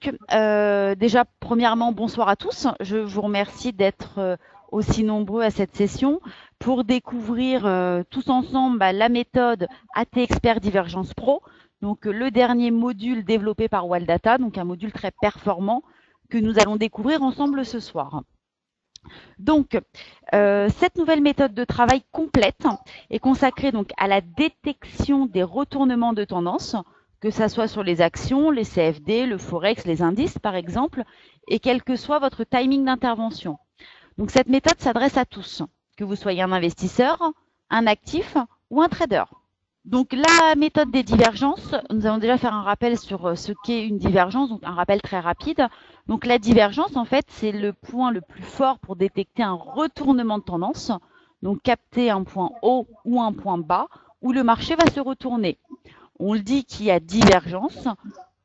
Donc, déjà, premièrement, bonsoir à tous. Je vous remercie d'être aussi nombreux à cette session pour découvrir tous ensemble la méthode AT Expert Divergence Pro. Donc, le dernier module développé par Waldata, donc un module très performant que nous allons découvrir ensemble ce soir. Donc, cette nouvelle méthode de travail complète est consacrée donc à la détection des retournements de tendance, que ça soit sur les actions, les CFD, le Forex, les indices par exemple, et quel que soit votre timing d'intervention. Donc, cette méthode s'adresse à tous, que vous soyez un investisseur, un actif ou un trader. Donc, la méthode des divergences, nous allons déjà faire un rappel sur ce qu'est une divergence, donc un rappel très rapide. Donc, la divergence, en fait, c'est le point le plus fort pour détecter un retournement de tendance, donc capter un point haut ou un point bas, où le marché va se retourner. On le dit qu'il y a divergence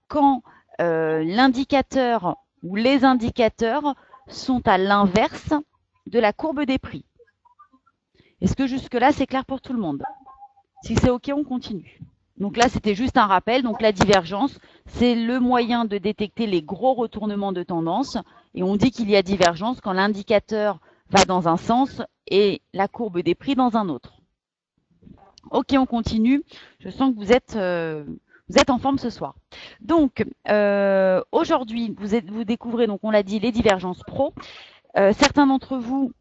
quand l'indicateur ou les indicateurs sont à l'inverse de la courbe des prix. Est-ce que jusque-là, c'est clair pour tout le monde? Si c'est OK, on continue. Donc là, c'était juste un rappel. Donc la divergence, c'est le moyen de détecter les gros retournements de tendance. Et on dit qu'il y a divergence quand l'indicateur va dans un sens et la courbe des prix dans un autre. OK, on continue. Je sens que vous êtes en forme ce soir. Donc, aujourd'hui, vous découvrez, donc on l'a dit, les divergences pro. Certains d'entre vous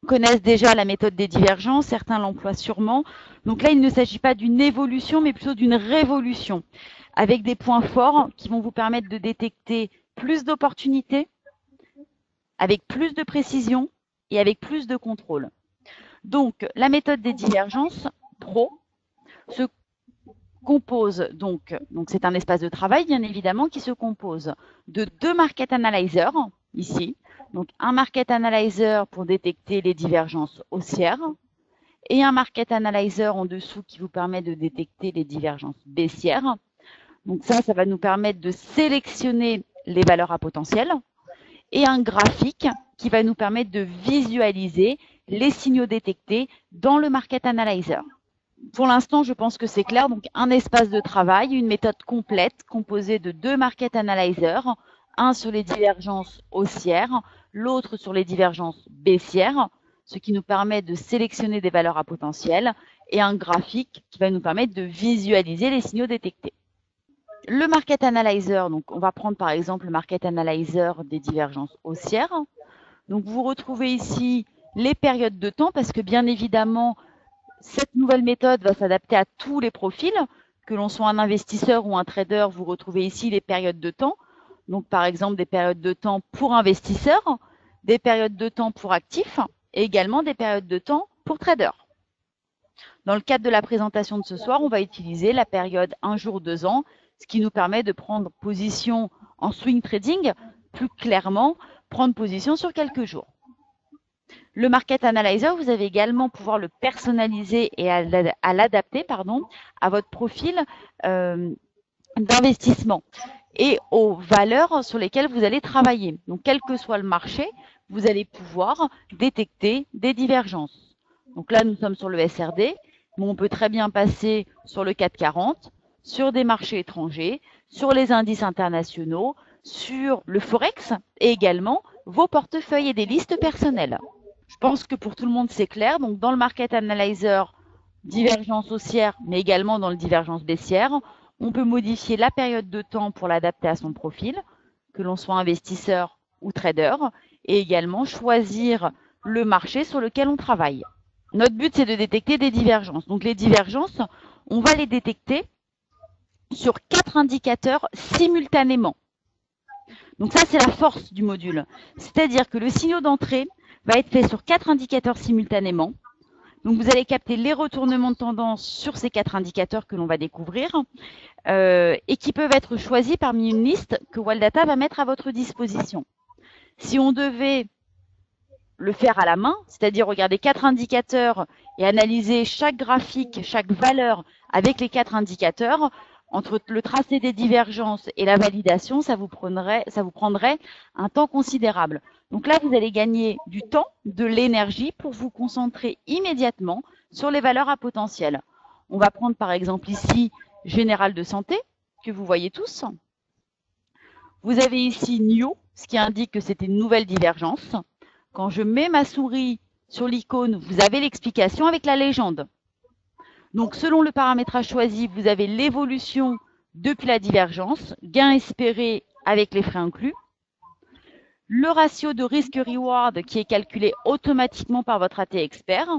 connaissent déjà la méthode des divergences, certains l'emploient sûrement. Donc là, il ne s'agit pas d'une évolution, mais plutôt d'une révolution, avec des points forts qui vont vous permettre de détecter plus d'opportunités, avec plus de précision et avec plus de contrôle. Donc, la méthode des divergences pro se compose, donc c'est un espace de travail, bien évidemment, qui se compose de deux market analyzers, ici. Donc, un market analyzer pour détecter les divergences haussières et un market analyzer en dessous qui vous permet de détecter les divergences baissières. Donc ça va nous permettre de sélectionner les valeurs à potentiel et un graphique qui va nous permettre de visualiser les signaux détectés dans le market analyzer. Pour l'instant, je pense que c'est clair. Donc, un espace de travail, une méthode complète composée de deux market analyzers, un sur les divergences haussières, l'autre sur les divergences baissières, ce qui nous permet de sélectionner des valeurs à potentiel, et un graphique qui va nous permettre de visualiser les signaux détectés. Le market analyzer, donc on va prendre par exemple le market analyzer des divergences haussières. Donc, vous retrouvez ici les périodes de temps parce que bien évidemment, cette nouvelle méthode va s'adapter à tous les profils. Que l'on soit un investisseur ou un trader, vous retrouvez ici les périodes de temps. Donc, par exemple, des périodes de temps pour investisseurs, des périodes de temps pour actifs et également des périodes de temps pour traders. Dans le cadre de la présentation de ce soir, on va utiliser la période 1 jour, 2 ans, ce qui nous permet de prendre position en swing trading, plus clairement, prendre position sur quelques jours. Le Market Analyzer, vous allez également pouvoir le personnaliser et à l'adapter à votre profil d'investissement et aux valeurs sur lesquelles vous allez travailler. Donc, quel que soit le marché, vous allez pouvoir détecter des divergences. Donc là, nous sommes sur le SRD, mais on peut très bien passer sur le CAC 40, sur des marchés étrangers, sur les indices internationaux, sur le Forex et également vos portefeuilles et des listes personnelles. Je pense que pour tout le monde, c'est clair. Donc, dans le Market Analyzer, divergence haussière, mais également dans le divergence baissière, on peut modifier la période de temps pour l'adapter à son profil, que l'on soit investisseur ou trader, et également choisir le marché sur lequel on travaille. Notre but, c'est de détecter des divergences. Donc, les divergences, on va les détecter sur 4 indicateurs simultanément. Donc ça, c'est la force du module. C'est-à-dire que le signal d'entrée va être fait sur 4 indicateurs simultanément. Donc, vous allez capter les retournements de tendance sur ces 4 indicateurs que l'on va découvrir et qui peuvent être choisis parmi une liste que Waldata va mettre à votre disposition. Si on devait le faire à la main, c'est-à-dire regarder 4 indicateurs et analyser chaque graphique, chaque valeur avec les 4 indicateurs, entre le tracé des divergences et la validation, ça vous prendrait un temps considérable. Donc là, vous allez gagner du temps, de l'énergie pour vous concentrer immédiatement sur les valeurs à potentiel. On va prendre par exemple ici Général de Santé, que vous voyez tous. Vous avez ici New, ce qui indique que c'est une nouvelle divergence. Quand je mets ma souris sur l'icône, vous avez l'explication avec la légende. Donc, selon le paramétrage choisi, vous avez l'évolution depuis la divergence, gain espéré avec les frais inclus, le ratio de risque-reward qui est calculé automatiquement par votre AT Expert,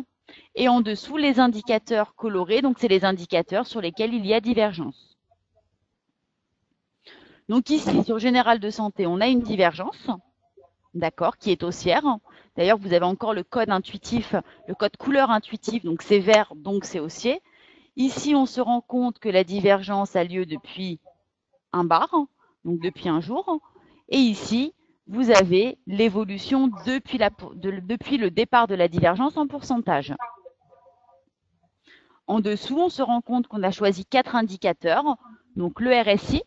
et en dessous, les indicateurs colorés, donc c'est les indicateurs sur lesquels il y a divergence. Donc ici, sur Général de santé, on a une divergence, d'accord, qui est haussière. D'ailleurs, vous avez encore le code intuitif, le code couleur intuitif, donc c'est vert, donc c'est haussier. Ici, on se rend compte que la divergence a lieu depuis un bar, donc depuis un jour. Et ici, vous avez l'évolution depuis le départ de la divergence en pourcentage. En dessous, on se rend compte qu'on a choisi 4 indicateurs, donc le RSI,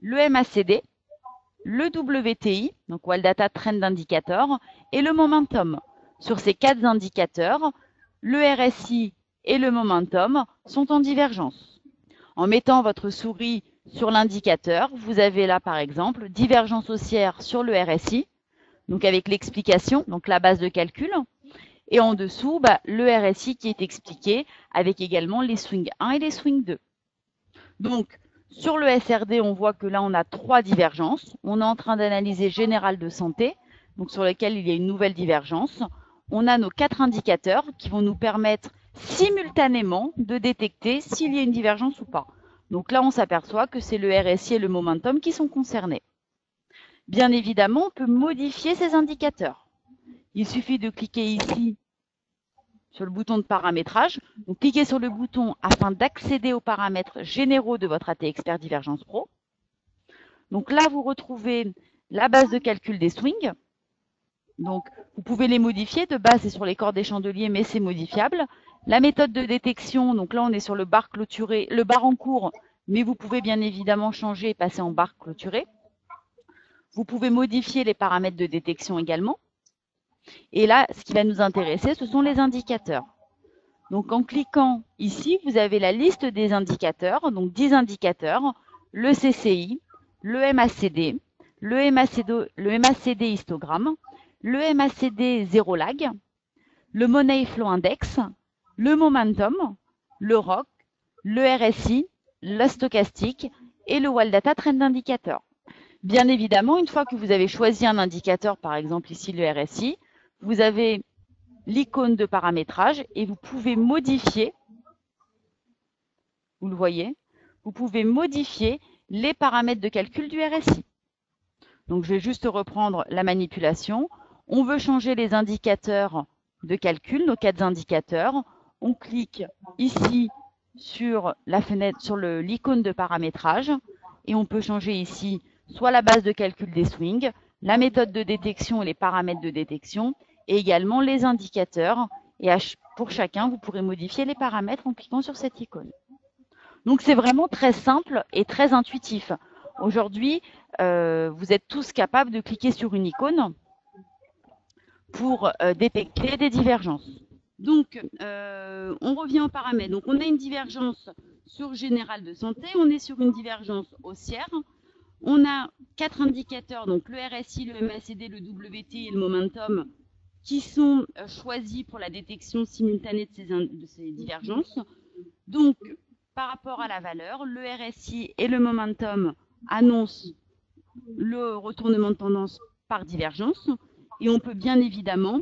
le MACD, le WTI, donc Wild Data Trend Indicator, et le Momentum. Sur ces 4 indicateurs, le RSI et le Momentum sont en divergence. En mettant votre souris sur l'indicateur, vous avez là par exemple divergence haussière sur le RSI, donc avec l'explication, donc la base de calcul, et en dessous, le RSI qui est expliqué avec également les swings 1 et les swings 2. Donc, sur le SRD, on voit que là, on a 3 divergences. On est en train d'analyser Général de santé, donc sur lequel il y a une nouvelle divergence. On a nos 4 indicateurs qui vont nous permettre simultanément de détecter s'il y a une divergence ou pas. Donc là, on s'aperçoit que c'est le RSI et le momentum qui sont concernés. Bien évidemment, on peut modifier ces indicateurs. Il suffit de cliquer ici sur le bouton de paramétrage. Donc, cliquez sur le bouton afin d'accéder aux paramètres généraux de votre AT Expert Divergence Pro. Donc là, vous retrouvez la base de calcul des swings. Donc, vous pouvez les modifier. De base, c'est sur les cordes des chandeliers, mais c'est modifiable. La méthode de détection, donc là, on est sur le bar clôturé, le bar en cours, mais vous pouvez bien évidemment changer et passer en bar clôturé. Vous pouvez modifier les paramètres de détection également. Et là, ce qui va nous intéresser, ce sont les indicateurs. Donc, en cliquant ici, vous avez la liste des indicateurs, donc 10 indicateurs, le CCI, le MACD, le MACD histogramme, le MACD zéro lag, le Money Flow Index, le Momentum, le ROC, le RSI, le stochastique et le Wild Data Trend Indicator. Bien évidemment, une fois que vous avez choisi un indicateur, par exemple ici le RSI, vous avez l'icône de paramétrage et vous pouvez modifier, vous le voyez, vous pouvez modifier les paramètres de calcul du RSI. Donc, je vais juste reprendre la manipulation. On veut changer les indicateurs de calcul, nos 4 indicateurs. On clique ici sur la fenêtre, sur l'icône de paramétrage et on peut changer ici soit la base de calcul des swings, la méthode de détection et les paramètres de détection, et également les indicateurs. Et pour chacun, vous pourrez modifier les paramètres en cliquant sur cette icône. Donc, c'est vraiment très simple et très intuitif. Aujourd'hui, vous êtes tous capables de cliquer sur une icône pour détecter des divergences. Donc, on revient aux paramètres. Donc, on a une divergence sur Général de santé. On est sur une divergence haussière. On a 4 indicateurs, donc le RSI, le MACD, le WT et le Momentum, qui sont choisis pour la détection simultanée de ces divergences. Donc, par rapport à la valeur, le RSI et le Momentum annoncent le retournement de tendance par divergence. Et on peut bien évidemment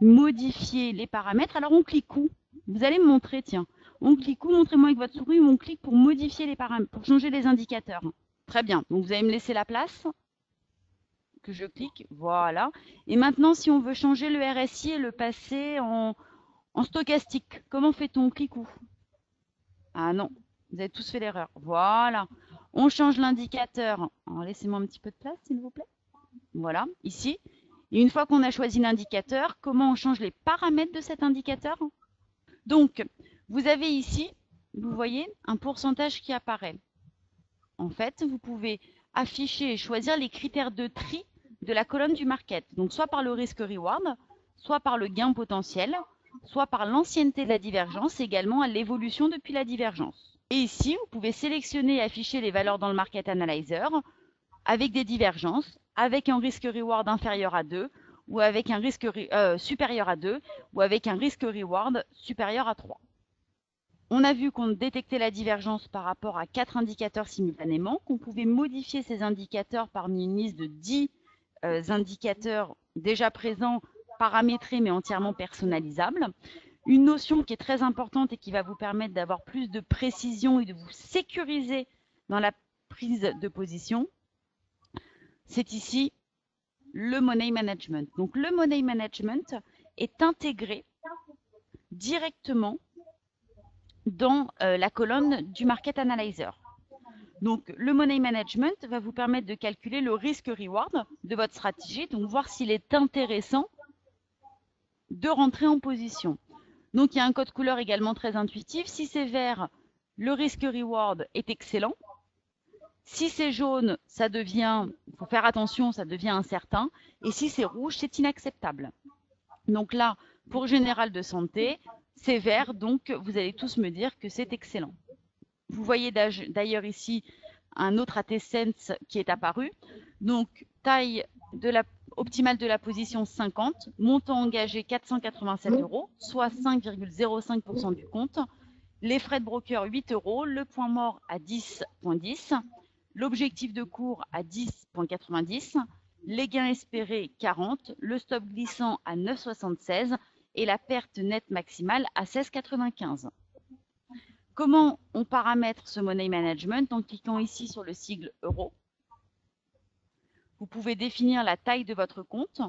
modifier les paramètres. Alors, on clique où? Vous allez me montrer, tiens. On clique où? Montrez-moi avec votre souris où on clique pour modifier les paramètres, pour changer les indicateurs. Très bien. Donc, vous allez me laisser la place que je clique. Voilà. Et maintenant, si on veut changer le RSI et le passer en stochastique, comment fait-on? On clique où? Ah non, vous avez tous fait l'erreur. Voilà. On change l'indicateur. Laissez-moi un petit peu de place, s'il vous plaît. Voilà, ici. Et une fois qu'on a choisi l'indicateur, comment on change les paramètres de cet indicateur? Donc, vous avez ici, vous voyez, un pourcentage qui apparaît. En fait, vous pouvez afficher et choisir les critères de tri de la colonne du market. Donc, soit par le risque-reward, soit par le gain potentiel, soit par l'ancienneté de la divergence, également à l'évolution depuis la divergence. Et ici, vous pouvez sélectionner et afficher les valeurs dans le Market Analyzer avec des divergences, avec un risque-reward inférieur à 2, ou avec un risque supérieur à 2, ou avec un risque-reward supérieur à 3. On a vu qu'on détectait la divergence par rapport à 4 indicateurs simultanément, qu'on pouvait modifier ces indicateurs parmi une liste de 10 indicateurs déjà présents, paramétrés mais entièrement personnalisables. Une notion qui est très importante et qui va vous permettre d'avoir plus de précision et de vous sécuriser dans la prise de position, c'est ici le money management. Donc le money management est intégré directement dans la colonne du Market Analyzer. Donc le money management va vous permettre de calculer le risque-reward de votre stratégie, donc voir s'il est intéressant de rentrer en position. Donc il y a un code couleur également très intuitif. Si c'est vert, le risque-reward est excellent. Si c'est jaune, ça devient, il faut faire attention, ça devient incertain. Et si c'est rouge, c'est inacceptable. Donc là, pour Général de Santé, c'est vert, donc vous allez tous me dire que c'est excellent. Vous voyez d'ailleurs ici un autre AT-Sense qui est apparu. Donc taille optimale de la position 50, montant engagé 487 €, soit 5,05% du compte. Les frais de broker 8 €, le point mort à 10,10, l'objectif de cours à 10,90, les gains espérés 40, le stop glissant à 9,76 et la perte nette maximale à 16,95. Comment on paramètre ce money management? En cliquant ici sur le sigle euro. Vous pouvez définir la taille de votre compte.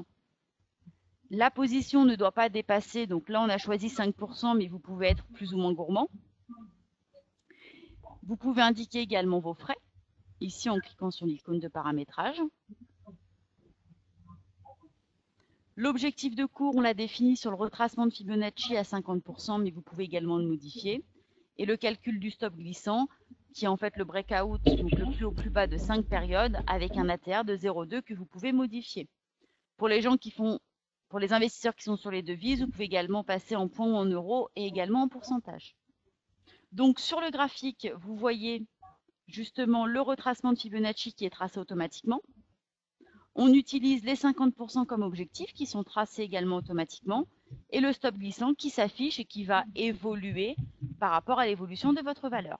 La position ne doit pas dépasser, donc là on a choisi 5%, mais vous pouvez être plus ou moins gourmand. Vous pouvez indiquer également vos frais, ici en cliquant sur l'icône de paramétrage. L'objectif de cours, on l'a défini sur le retracement de Fibonacci à 50%, mais vous pouvez également le modifier. Et le calcul du stop glissant, qui est en fait le breakout, donc le plus haut plus bas de 5 périodes, avec un ATR de 0,2 que vous pouvez modifier. Pour les investisseurs qui sont sur les devises, vous pouvez également passer en points ou en euros et également en pourcentage. Donc sur le graphique, vous voyez justement le retracement de Fibonacci qui est tracé automatiquement. On utilise les 50% comme objectif qui sont tracés également automatiquement et le stop glissant qui s'affiche et qui va évoluer par rapport à l'évolution de votre valeur.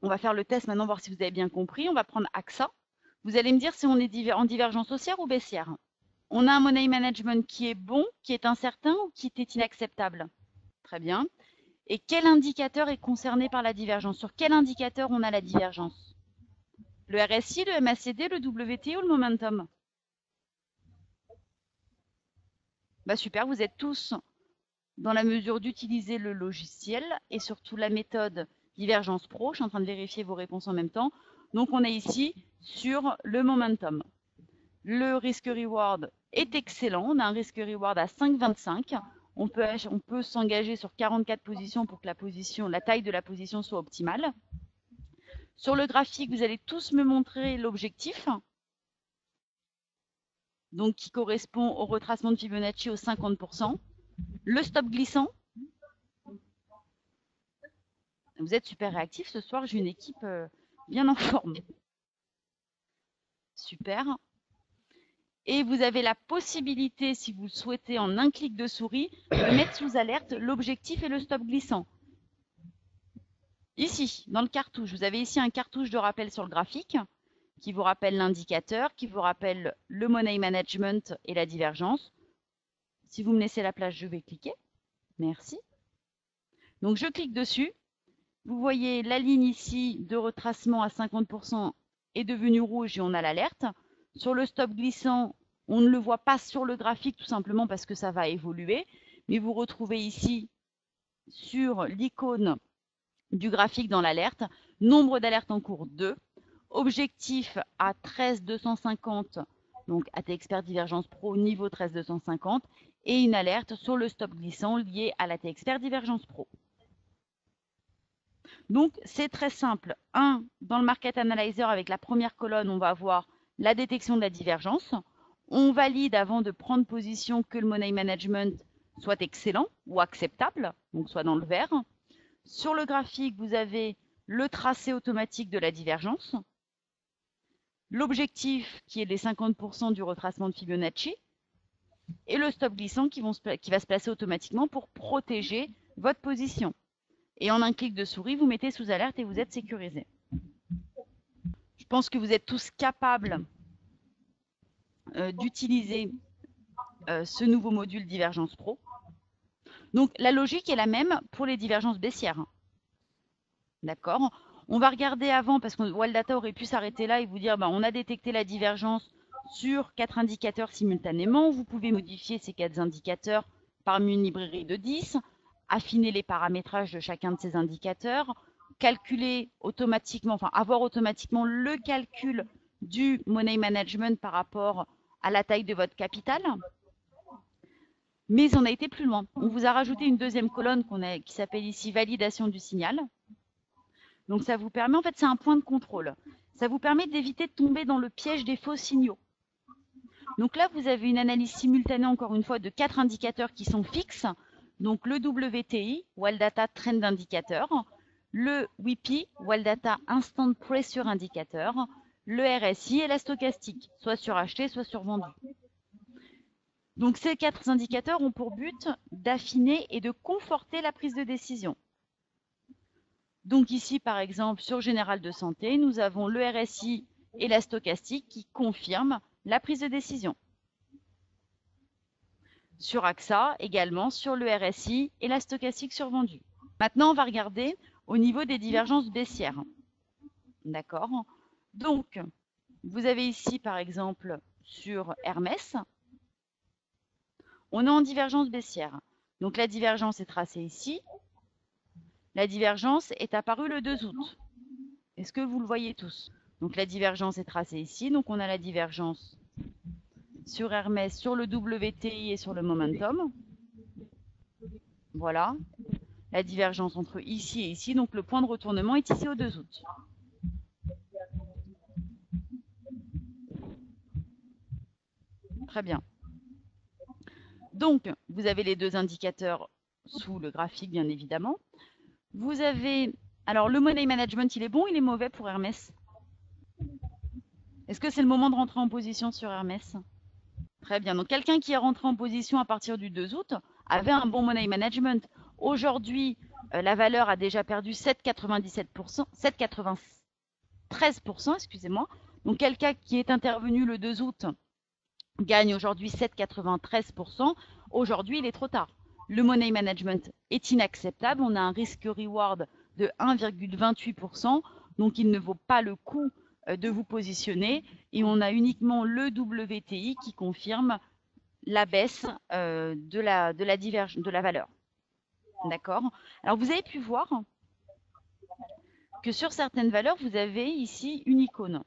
On va faire le test maintenant, voir si vous avez bien compris. On va prendre AXA. Vous allez me dire si on est en divergence haussière ou baissière. On a un money management qui est bon, qui est incertain ou qui est inacceptable. Très bien. Et quel indicateur est concerné par la divergence? Sur quel indicateur on a la divergence? Le RSI, le MACD, le WT ou le momentum? Bah super, vous êtes tous dans la mesure d'utiliser le logiciel et surtout la méthode Divergence Pro. Je suis en train de vérifier vos réponses en même temps. Donc on est ici sur le momentum. Le risque-reward est excellent. On a un risque-reward à 5,25. On peut s'engager sur 44 positions pour que la taille de la position soit optimale. Sur le graphique, vous allez tous me montrer l'objectif, donc qui correspond au retracement de Fibonacci aux 50%. Le stop glissant. Vous êtes super réactifs ce soir, j'ai une équipe bien en forme. Super. Et vous avez la possibilité, si vous le souhaitez, en un clic de souris, de mettre sous alerte l'objectif et le stop glissant. Ici, dans le cartouche, vous avez ici un cartouche de rappel sur le graphique qui vous rappelle l'indicateur, qui vous rappelle le money management et la divergence. Si vous me laissez la place, je vais cliquer. Merci. Donc, je clique dessus. Vous voyez la ligne ici de retracement à 50% est devenue rouge et on a l'alerte. Sur le stop glissant, on ne le voit pas sur le graphique tout simplement parce que ça va évoluer. Mais vous retrouvez ici sur l'icône du graphique dans l'alerte, nombre d'alertes en cours 2, objectif à 13,250, donc AT Expert Divergence Pro niveau 13,250 et une alerte sur le stop glissant lié à l'AT Expert Divergence Pro. Donc, c'est très simple. Dans le Market Analyzer, avec la première colonne, on va avoir la détection de la divergence. On valide avant de prendre position que le money management soit excellent ou acceptable, donc soit dans le vert. Sur le graphique, vous avez le tracé automatique de la divergence, l'objectif qui est les 50% du retracement de Fibonacci et le stop glissant qui va se placer automatiquement pour protéger votre position. Et en un clic de souris, vous mettez sous alerte et vous êtes sécurisé. Je pense que vous êtes tous capables d'utiliser ce nouveau module Divergence Pro. Donc, la logique est la même pour les divergences baissières. D'accord? On va regarder avant, parce que Wildata aurait pu s'arrêter là et vous dire, on a détecté la divergence sur 4 indicateurs simultanément. Vous pouvez modifier ces 4 indicateurs parmi une librairie de 10, affiner les paramétrages de chacun de ces indicateurs, calculer automatiquement, enfin avoir automatiquement le calcul du money management par rapport à la taille de votre capital. Mais on a été plus loin. On vous a rajouté une deuxième colonne qui s'appelle ici validation du signal. Donc ça vous permet, en fait c'est un point de contrôle. Ça vous permet d'éviter de tomber dans le piège des faux signaux. Donc là, vous avez une analyse simultanée, encore une fois, de 4 indicateurs qui sont fixes. Donc le WTI, Wild Data Trend Indicator, le WIPI, Wild Data Instant Pressure Indicator, le RSI et la stochastique, soit suracheté, soit survendu. Donc ces 4 indicateurs ont pour but d'affiner et de conforter la prise de décision. Donc ici, par exemple, sur Général de Santé, nous avons le RSI et la stochastique qui confirment la prise de décision. Sur AXA, également sur le RSI et la stochastique survendue. Maintenant, on va regarder au niveau des divergences baissières. D'accord? Donc, vous avez ici, par exemple, sur Hermès, on est en divergence baissière. Donc, la divergence est tracée ici. La divergence est apparue le 2 août. Est-ce que vous le voyez tous? Donc, la divergence est tracée ici. Donc, on a la divergence sur Hermès, sur le WTI et sur le momentum. Voilà. La divergence entre ici et ici. Donc, le point de retournement est ici au 2 août. Très bien. Donc, vous avez les deux indicateurs sous le graphique, bien évidemment. Vous avez... Alors, le money management, il est bon ou il est mauvais pour Hermès? Est-ce que c'est le moment de rentrer en position sur Hermès? Très bien. Donc, quelqu'un qui est rentré en position à partir du 2 août avait un bon money management. Aujourd'hui, la valeur a déjà perdu 7,97%, 7,93%, excusez-moi. Donc, quelqu'un qui est intervenu le 2 août gagne aujourd'hui 7,93%. Aujourd'hui, il est trop tard. Le money management est inacceptable. On a un risque-reward de 1,28%. Donc, il ne vaut pas le coup de vous positionner. Et on a uniquement le WTI qui confirme la baisse de la valeur. D'accord? Alors, vous avez pu voir que sur certaines valeurs, vous avez ici une icône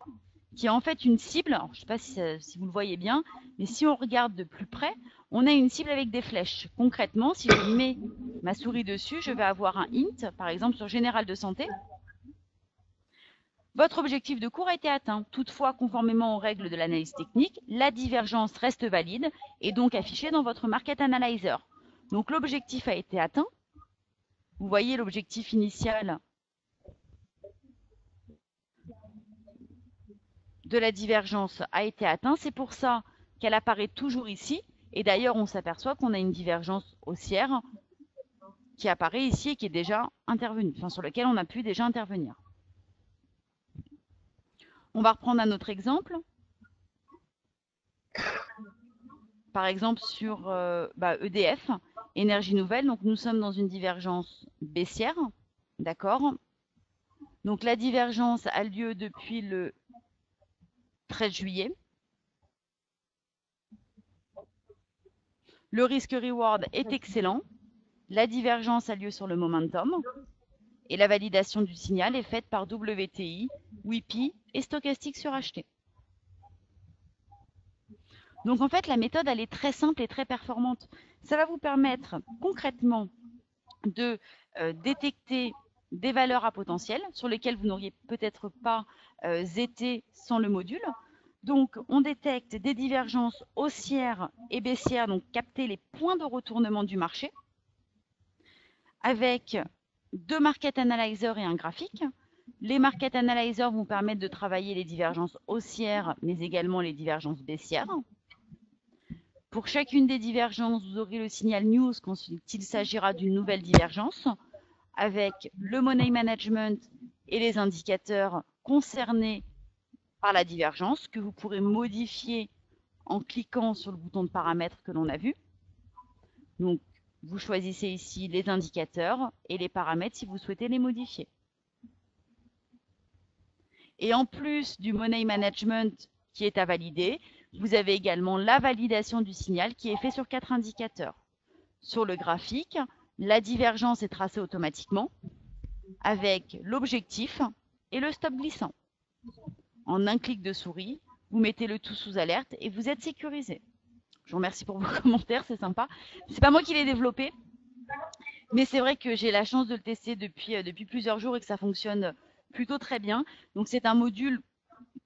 qui est en fait une cible. Alors, je ne sais pas si vous le voyez bien, mais si on regarde de plus près, on a une cible avec des flèches. Concrètement, si je mets ma souris dessus, je vais avoir un hint, par exemple sur Général de Santé. Votre objectif de cours a été atteint. Toutefois, conformément aux règles de l'analyse technique, la divergence reste valide et donc affichée dans votre Market Analyzer. Donc, l'objectif a été atteint. Vous voyez l'objectif initial de la divergence a été atteint. C'est pour ça qu'elle apparaît toujours ici. Et d'ailleurs, on s'aperçoit qu'on a une divergence haussière qui apparaît ici et qui est déjà intervenue, enfin sur laquelle on a pu déjà intervenir. On va reprendre un autre exemple. Par exemple, sur EDF, énergie nouvelle. Donc, nous sommes dans une divergence baissière. D'accord? Donc, la divergence a lieu depuis le 13 juillet. Le risque-reward est excellent. La divergence a lieu sur le momentum. Et la validation du signal est faite par WTI, WIPI et stochastique suracheté. Donc en fait, la méthode, elle est très simple et très performante. Ça va vous permettre concrètement de détecter des valeurs à potentiel sur lesquelles vous n'auriez peut-être pas été sans le module. Donc, on détecte des divergences haussières et baissières, donc capter les points de retournement du marché avec deux market analyzers et un graphique. Les market analyzers vont permettre de travailler les divergences haussières, mais également les divergences baissières. Pour chacune des divergences, vous aurez le signal news quand il s'agira d'une nouvelle divergence, avec le money management et les indicateurs concernés par la divergence que vous pourrez modifier en cliquant sur le bouton de paramètres que l'on a vu. Donc, vous choisissez ici les indicateurs et les paramètres si vous souhaitez les modifier. Et en plus du money management qui est à valider, vous avez également la validation du signal qui est fait sur 4 indicateurs. Sur le graphique, la divergence est tracée automatiquement avec l'objectif et le stop glissant. En un clic de souris, vous mettez le tout sous alerte et vous êtes sécurisé. Je vous remercie pour vos commentaires, c'est sympa. C'est pas moi qui l'ai développé, mais c'est vrai que j'ai la chance de le tester depuis plusieurs jours et que ça fonctionne plutôt très bien. Donc c'est un module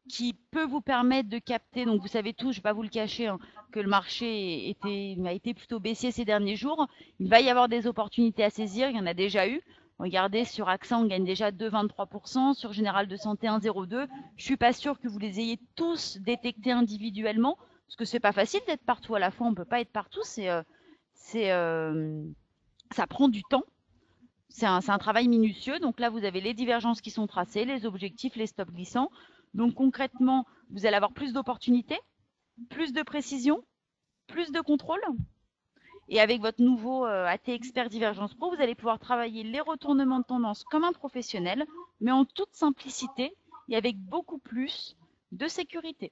qui peut vous permettre de capter, donc vous savez tous, je ne vais pas vous le cacher, hein, que le marché a été plutôt baissier ces derniers jours. Il va y avoir des opportunités à saisir, il y en a déjà eu. Regardez, sur AXA, on gagne déjà 2,23%, sur Général de Santé 1,02%. Je ne suis pas sûre que vous les ayez tous détectés individuellement, parce que ce n'est pas facile d'être partout à la fois, on ne peut pas être partout, ça prend du temps. C'est un travail minutieux. Donc là, vous avez les divergences qui sont tracées, les objectifs, les stops glissants. Donc concrètement, vous allez avoir plus d'opportunités, plus de précision, plus de contrôle. Et avec votre nouveau AT Expert Divergence Pro, vous allez pouvoir travailler les retournements de tendance comme un professionnel, mais en toute simplicité et avec beaucoup plus de sécurité.